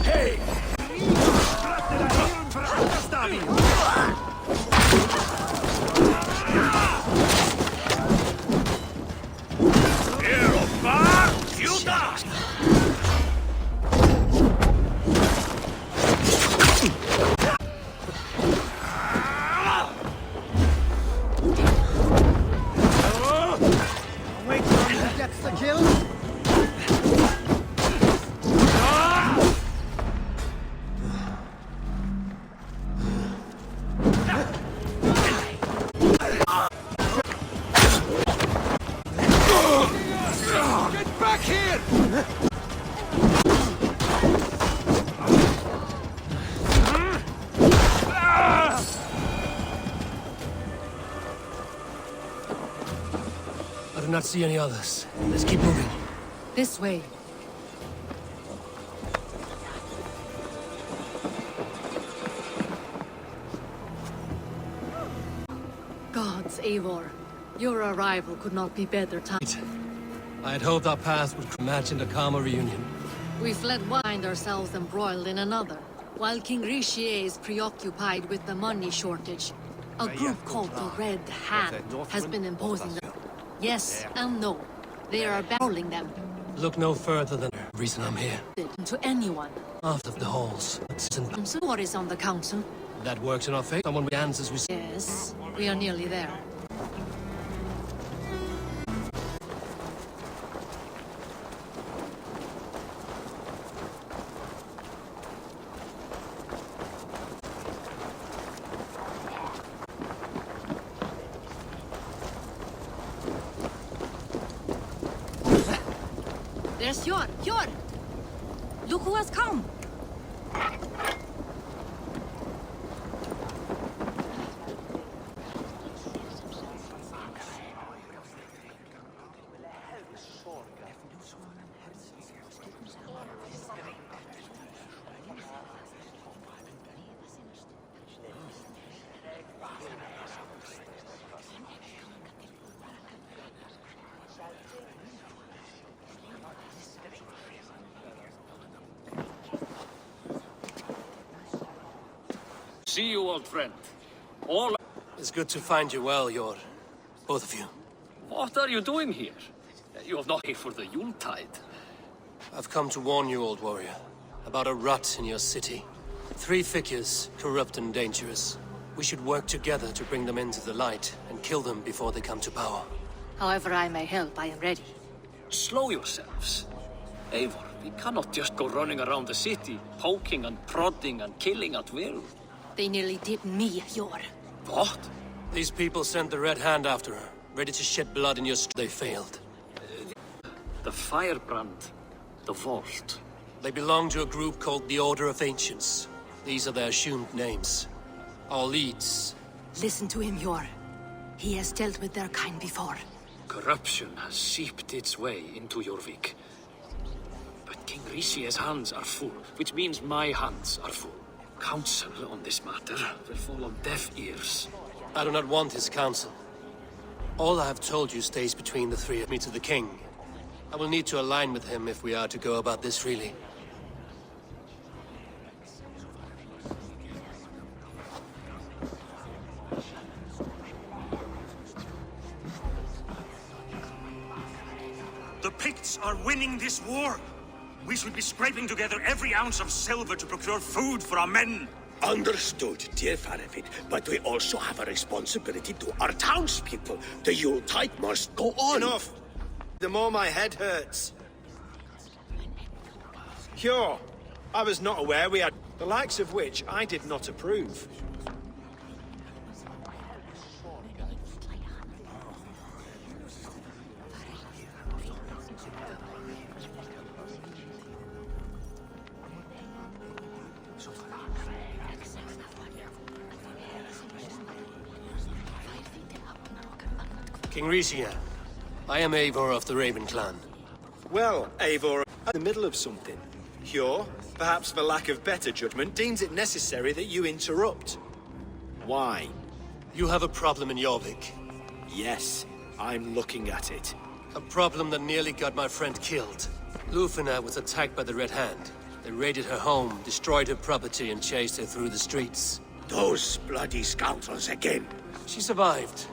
Hey! Wait till he gets the kill. Get back here! I do not see any others. Let's keep moving. This way. Gods, Eivor. Your arrival could not be better timed. I had hoped our paths would match in a calmer reunion. We fled one, find ourselves embroiled in another. While King Richier is preoccupied with the money shortage, a group called the Red Hand has been imposing them. Yes and no. They are battling them. Look no further than the reason I'm here. To anyone. After the halls. So what is on the council? That works in our favor. Someone with answers we see. Yes, we are nearly there. There's Hjord! Look who has come! See you, old friend. All... It's good to find you well, Hjord. Both of you. What are you doing here? You have not here for the Yuletide. I've come to warn you, old warrior, about a rot in your city. 3 figures, corrupt and dangerous. We should work together to bring them into the light and kill them before they come to power. However I may help, I am ready. Slow yourselves. Eivor, we cannot just go running around the city, poking and prodding and killing at will. They nearly did me, Hjord. What? These people sent the Red Hand after her, ready to shed blood in your They failed. The firebrand. The vault. They belong to a group called the Order of Ancients. These are their assumed names. Our leads. Listen to him, Hjord. He has dealt with their kind before. Corruption has seeped its way into Jorvik. But King Richier's hands are full, which means my hands are full. Counsel on this matter will fall on deaf ears. I do not want his counsel. All I have told you stays between the three of me to the king. I will need to align with him if we are to go about this freely. The Picts are winning this war. We should be scraping together every ounce of silver to procure food for our men. Understood, dear Faravit, but we also have a responsibility to our townspeople. The Yuletide must go on. Enough! The more my head hurts. Cure. I was not aware we had the likes of which I did not approve. King Richier, I am Eivor of the Raven clan. Well, Eivor, in the middle of something. Cure, perhaps for lack of better judgment, deems it necessary that you interrupt. Why? You have a problem in Jorvik. Yes, I'm looking at it. A problem that nearly got my friend killed. Lufina was attacked by the Red Hand. They raided her home, destroyed her property, and chased her through the streets. Those bloody scoundrels again. She survived,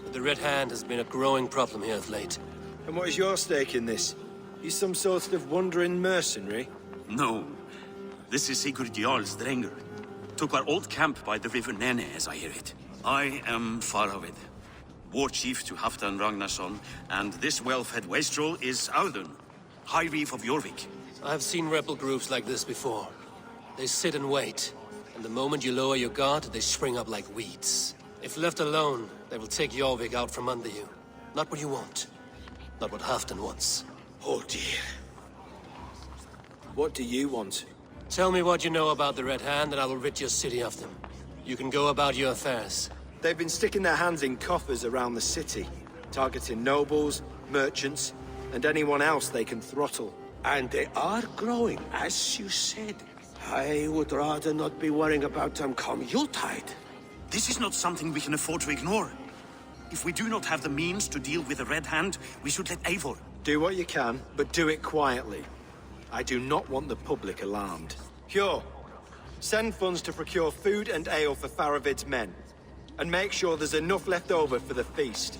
but the Red Hand has been a growing problem here of late. And what is your stake in this? You some sort of wandering mercenary? No. This is Sigurd Jarl's Drenger. Took our old camp by the river Nene, as I hear it. I am Faravid, war chief to Halfdan Ragnarsson, and this well-fed wastrel is Audun, High Reeve of Jorvik. I've seen rebel groups like this before. They sit and wait, and the moment you lower your guard, they spring up like weeds. If left alone, they will take Jorvik out from under you. Not what you want. Not what Halfdan wants. Oh dear. What do you want? Tell me what you know about the Red Hand, and I will rid your city of them. You can go about your affairs. They've been sticking their hands in coffers around the city, targeting nobles, merchants, and anyone else they can throttle. And they are growing, as you said. I would rather not be worrying about them come Yuletide. This is not something we can afford to ignore. If we do not have the means to deal with the Red Hand, we should let Eivor. Do what you can, but do it quietly. I do not want the public alarmed. Hjor, send funds to procure food and ale for Faravid's men. And make sure there's enough left over for the feast.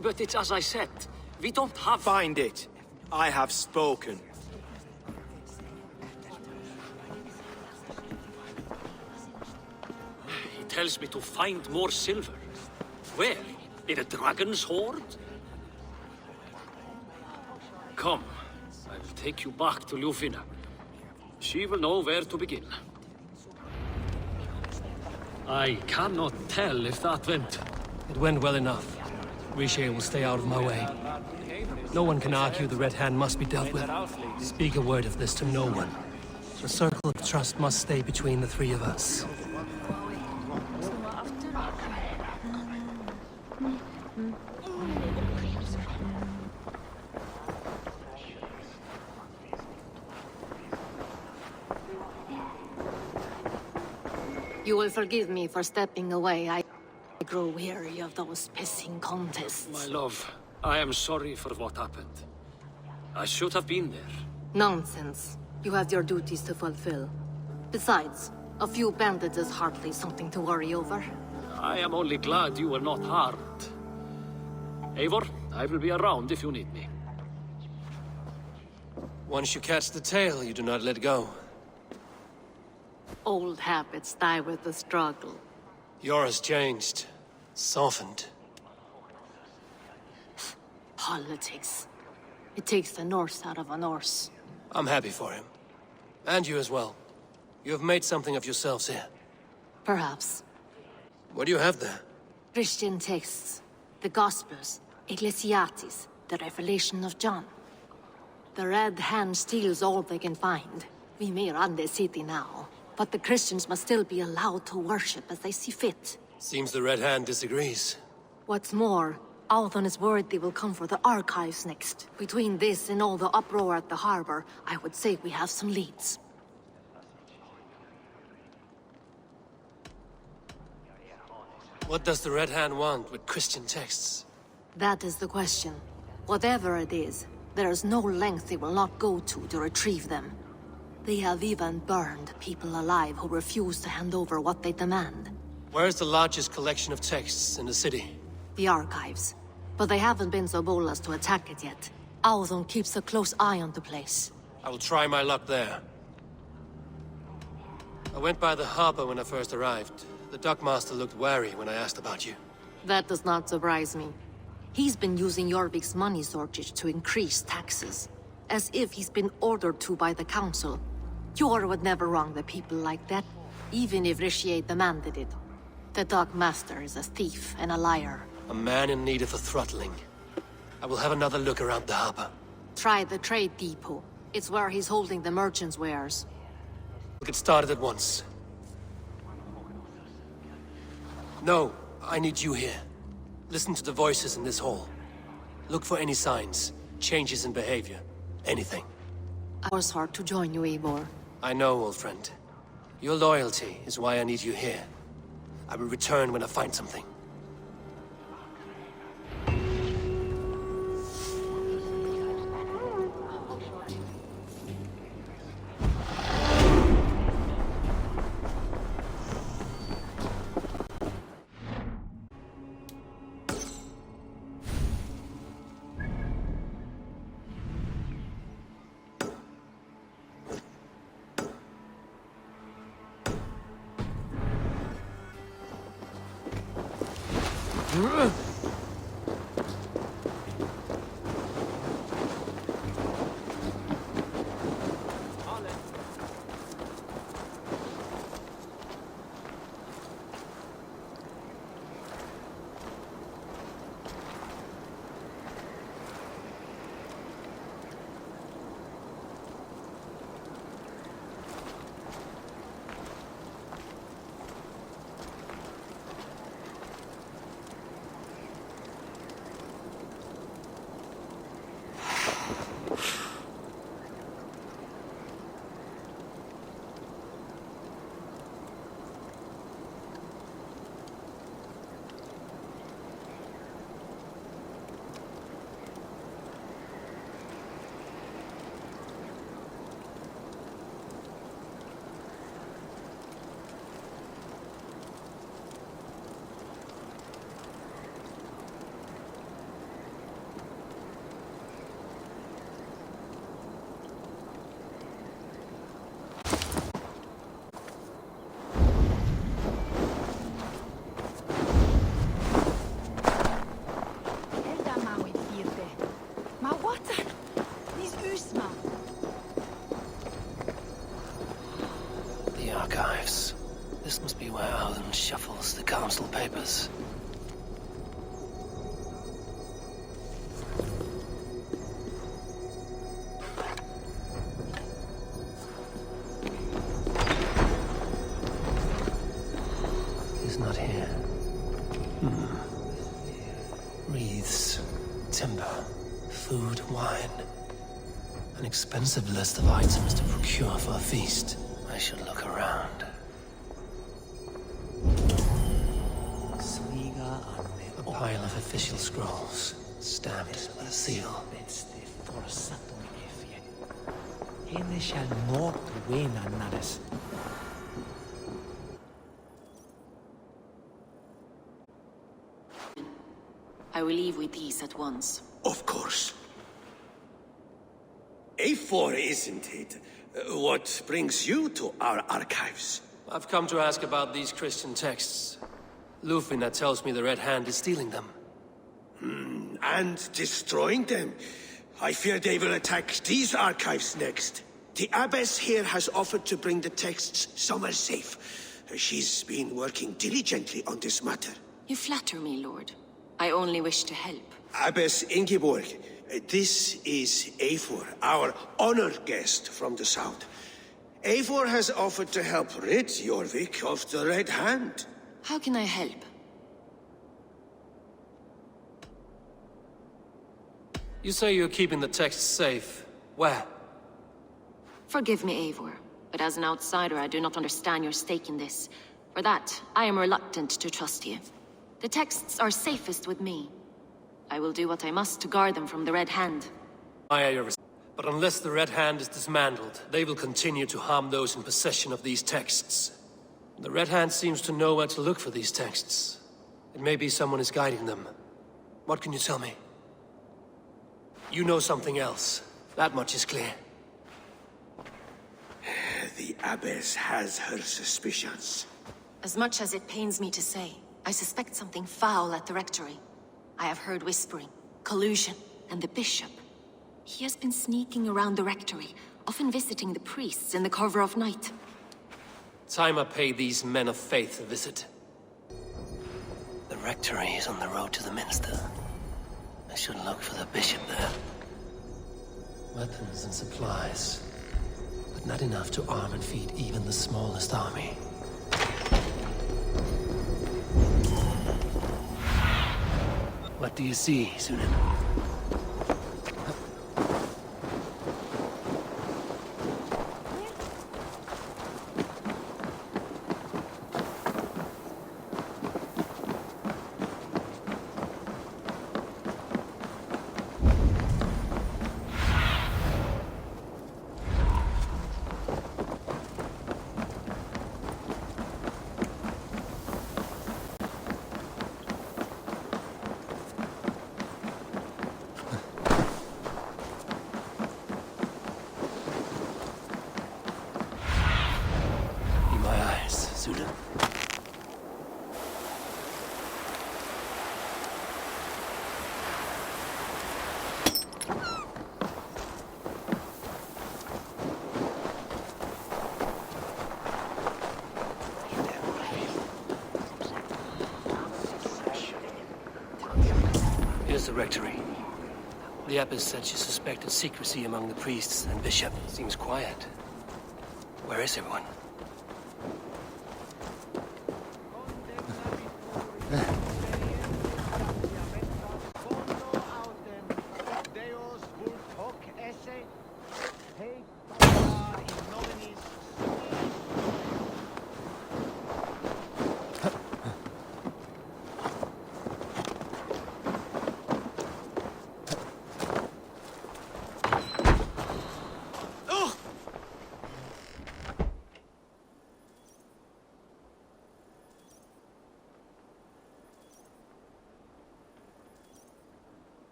But it's as I said. We don't have... Find it. I have spoken. He tells me to find more silver. Where? In a dragon's hoard? Come. I will take you back to Ljufina. She will know where to begin. I cannot tell if that went. It went well enough. Riche will stay out of my way. No one can argue the Red Hand must be dealt with. Speak a word of this to no one. The circle of trust must stay between the three of us. You will forgive me for stepping away. I grow weary of those pissing contests. My love, I am sorry for what happened. I should have been there. Nonsense. You have your duties to fulfill. Besides, a few bandits is hardly something to worry over. I am only glad you were not harmed. Eivor, I will be around if you need me. Once you catch the tail, you do not let go. Old habits die with the struggle. Yours changed. Softened. Politics. It takes the Norse out of a Norse. I'm happy for him. And you as well. You have made something of yourselves here. Perhaps. What do you have there? Christian texts, the Gospels, Ecclesiastes, the Revelation of John. The Red Hand steals all they can find. We may run the city now, but the Christians must still be allowed to worship as they see fit. Seems the Red Hand disagrees. What's more, Althon is worried they will come for the archives next. Between this and all the uproar at the harbor, I would say we have some leads. What does the Red Hand want with Christian texts? That is the question. Whatever it is, there is no length they will not go to retrieve them. They have even burned people alive who refuse to hand over what they demand. Where's the largest collection of texts in the city? The archives. But they haven't been so bold as to attack it yet. Althon keeps a close eye on the place. I will try my luck there. I went by the harbor when I first arrived. The dockmaster looked wary when I asked about you. That does not surprise me. He's been using Jorvik's money shortage to increase taxes. As if he's been ordered to by the council. Jor would never wrong the people like that, even if Richier demanded it. The dockmaster is a thief and a liar. A man in need of a throttling. I will have another look around the harbor. Try the trade depot. It's where he's holding the merchants' wares. We'll get started at once. No, I need you here. Listen to the voices in this hall. Look for any signs, changes in behavior, anything. I was hard to join you, Eivor. I know, old friend. Your loyalty is why I need you here. I will return when I find something. The archives. This must be where Alan shuffles the council papers. He's not here. Wreaths, timber, food, wine. An expensive list of items to procure for a feast. I should look around. A pile of official scrolls, stamped with a seal. I will leave with these at once. Of course. A4, isn't it? What brings you to our archives? I've come to ask about these Christian texts. Lufina tells me the Red Hand is stealing them. And destroying them. I fear they will attack these archives next. The abbess here has offered to bring the texts somewhere safe. She's been working diligently on this matter. You flatter me, Lord. I only wish to help. Abbess Ingeborg, this is Eivor, our honored guest from the south. Eivor has offered to help rid Jorvik of the Red Hand. How can I help? You say you're keeping the texts safe. Where? Forgive me, Eivor, but as an outsider, I do not understand your stake in this. For that, I am reluctant to trust you. The texts are safest with me. I will do what I must to guard them from the Red Hand. But unless the Red Hand is dismantled, they will continue to harm those in possession of these texts. The Red Hand seems to know where to look for these texts. It may be someone is guiding them. What can you tell me? You know something else. That much is clear. The abbess has her suspicions. As much as it pains me to say, I suspect something foul at the rectory. I have heard whispering, collusion, and the bishop. He has been sneaking around the rectory, often visiting the priests in the cover of night. Time I pay these men of faith a visit. The rectory is on the road to the minster. I should look for the bishop there. Weapons and supplies, but not enough to arm and feed even the smallest army. What do you see, Sunan? the rectory. The abbess said she suspected secrecy among the priests and bishop. Seems quiet. Where is everyone?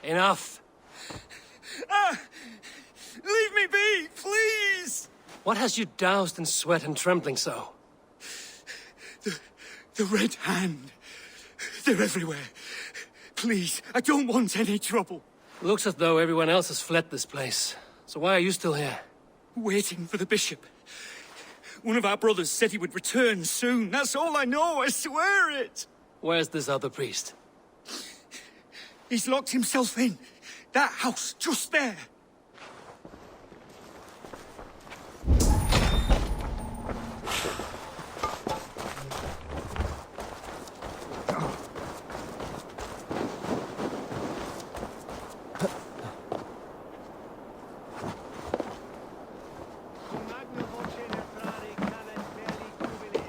Enough! Leave me be, please! What has you doused in sweat and trembling so? The Red Hand. They're everywhere. Please, I don't want any trouble. Looks as though everyone else has fled this place. So why are you still here? Waiting for the bishop. One of our brothers said he would return soon. That's all I know, I swear it! Where's this other priest? He's locked himself in. That house, just there.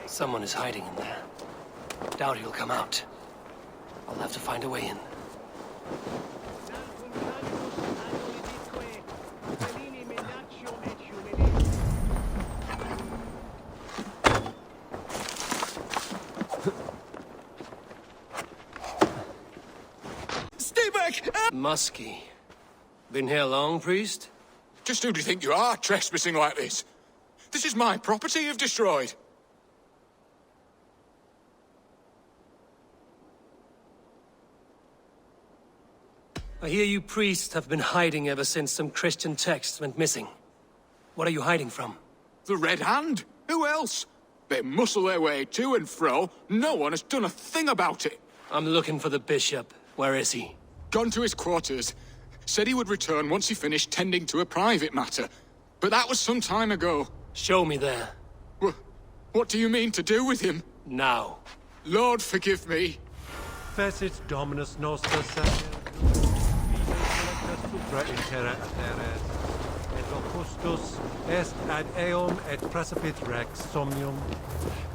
Someone is hiding in there. Doubt he'll come out. I'll have to find a way in. Stay back! Muskie. Been here long, priest? Just who do you think you are, trespassing like this? This is my property you've destroyed. I hear you priests have been hiding ever since some Christian texts went missing. What are you hiding from? The Red Hand? Who else? They muscle their way to and fro. No one has done a thing about it. I'm looking for the bishop. Where is he? Gone to his quarters. Said he would return once he finished tending to a private matter. But that was some time ago. Show me there. What do you mean to do with him? Now. Lord, forgive me. Fecit Dominus Noster supra in terra teres, et locustus est ad eum et precipit rex somnium,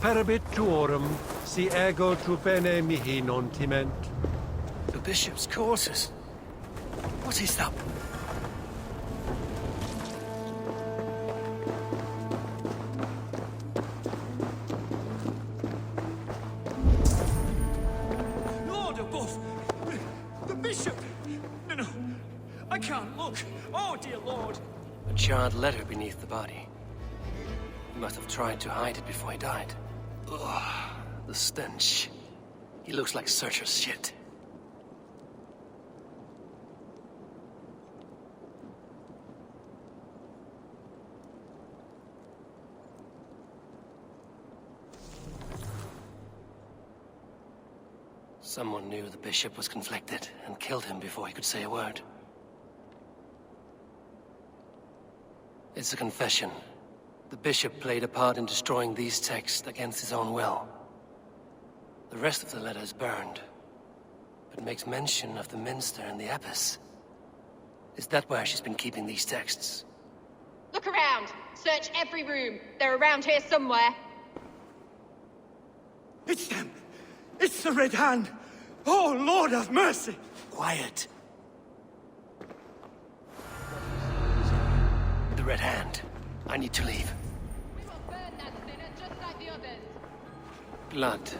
ferabit tuorum, si ego tu bene mihi non timent. The bishop's quarters. What is up? Lord above! The bishop! No, I can't look. Oh, dear Lord. A charred letter beneath the body. He must have tried to hide it before he died. Ugh, the stench. He looks like Searcher's shit. Someone knew the bishop was conflicted and killed him before he could say a word. It's a confession. The bishop played a part in destroying these texts against his own will. The rest of the letter is burned, but makes mention of the minster and the abbess. Is that where she's been keeping these texts? Look around. Search every room. They're around here somewhere. It's them. It's the Red Hand. Oh, Lord have mercy. Quiet. The Red Hand. I need to leave. We will burn that sinner just like the others. Blood.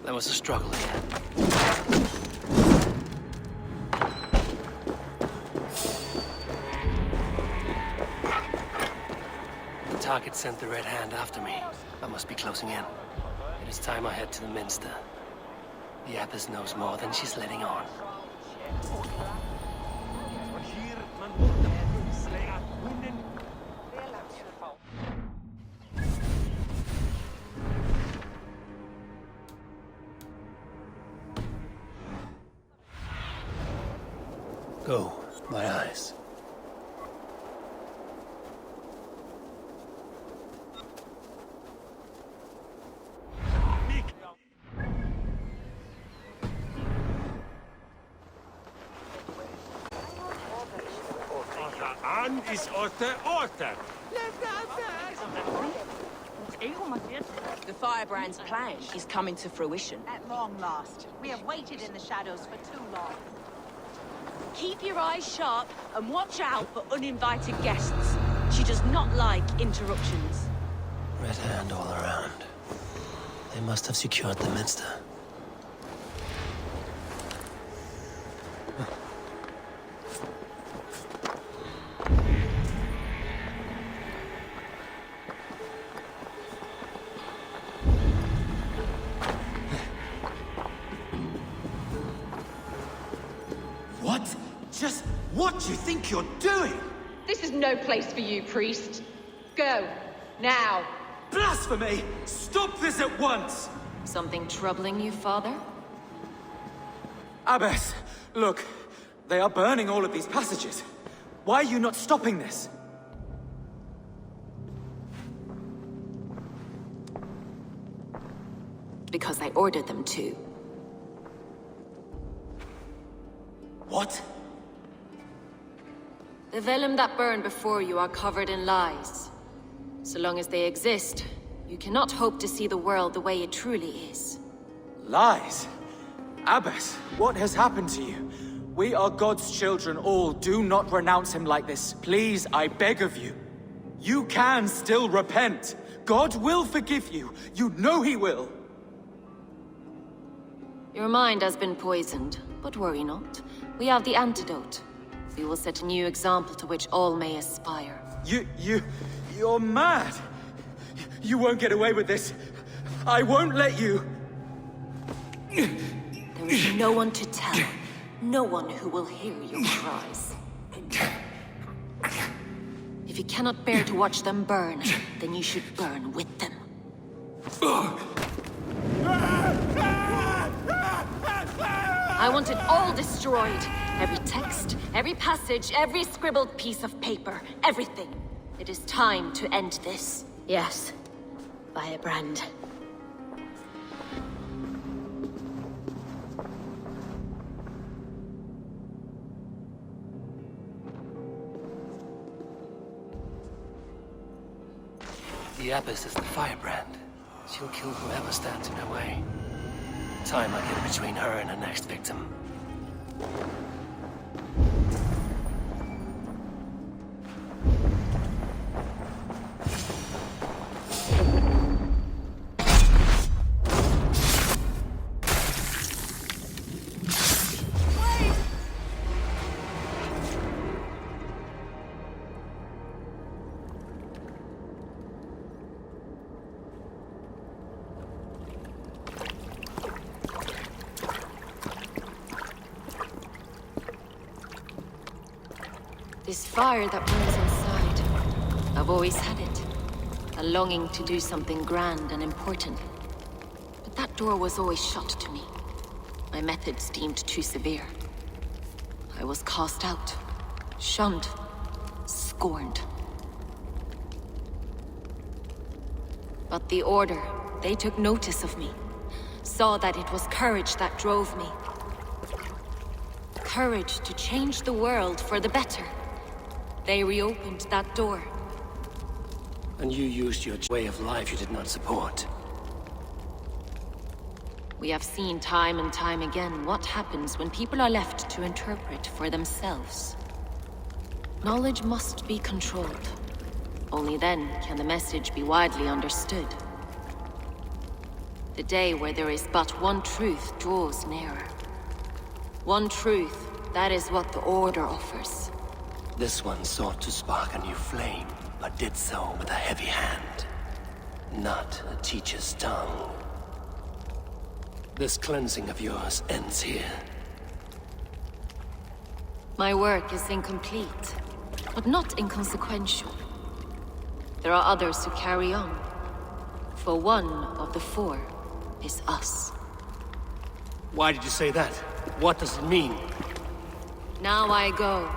There was a struggle here. The target sent the Red Hand after me. I must be closing in. It is time I head to the minster. The abbess knows more than she's letting on. Go, my eyes. The Firebrand's plan is coming to fruition. At long last. We have waited in the shadows for too long. Keep your eyes sharp and watch out for uninvited guests. She does not like interruptions. Red Hand all around. They must have secured the minster. What? Just what do you think you're doing? This is no place for you, priest. Go. Now. Blasphemy! Stop this at once! Something troubling you, father? Abbess, look. They are burning all of these passages. Why are you not stopping this? Because I ordered them to. What? The vellum that burn before you are covered in lies. So long as they exist, you cannot hope to see the world the way it truly is. Lies? Abbess, what has happened to you? We are God's children all. Do not renounce him like this. Please, I beg of you. You can still repent. God will forgive you. You know he will. Your mind has been poisoned, but worry not. We have the antidote. We will set a new example to which all may aspire. You're mad. You won't get away with this. I won't let you. There is no one to tell. No one who will hear your cries. If you cannot bear to watch them burn, then you should burn with them. I want it all destroyed. Every text, every passage, every scribbled piece of paper, everything. It is time to end this. Yes. Firebrand. The Abbess is the Firebrand. She'll kill whoever stands in her way. Time I get between her and her next victim. This fire that burns inside, I've always had it. A longing to do something grand and important. But that door was always shut to me. My methods deemed too severe. I was cast out, shunned, scorned. But the Order, they took notice of me. Saw that it was courage that drove me. Courage to change the world for the better. They reopened that door. And you used your way of life you did not support. We have seen time and time again what happens when people are left to interpret for themselves. Knowledge must be controlled. Only then can the message be widely understood. The day where there is but one truth draws nearer. One truth, that is what the Order offers. This one sought to spark a new flame, but did so with a heavy hand. Not a teacher's tongue. This cleansing of yours ends here. My work is incomplete, but not inconsequential. There are others who carry on. For one of the four is us. Why did you say that? What does it mean? Now I go.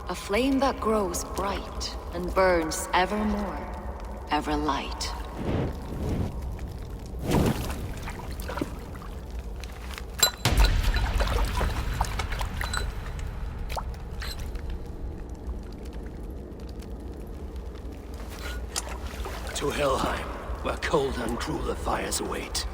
A flame that grows bright and burns evermore, ever light. To Helheim, where cold and crueler fires await.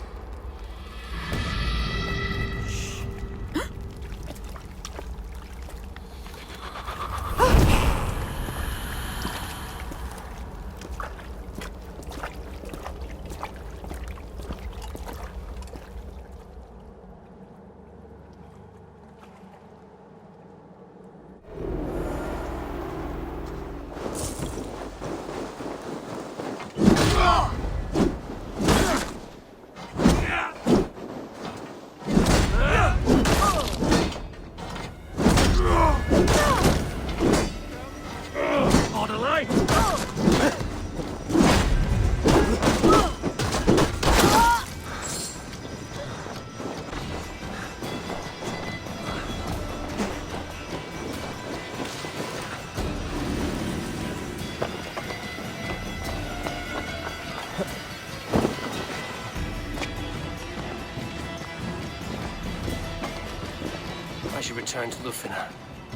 I should return to Lufina.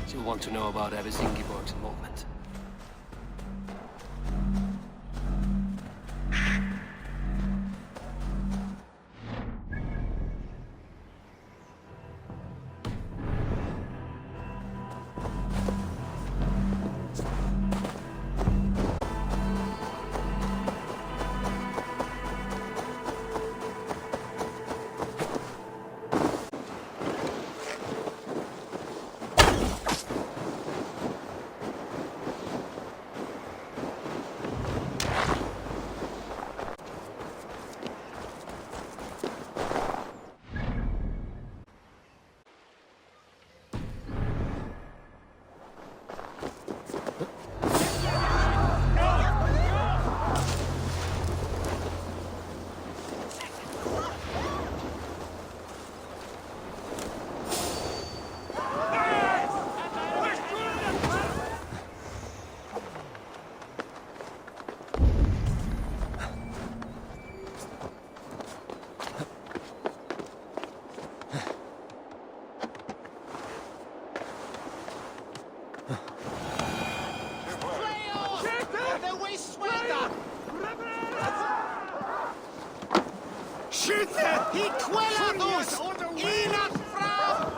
She'll want to know about Abbess Ingeborg's involvement. Schütze! Die Quellados! Ihnen Frau!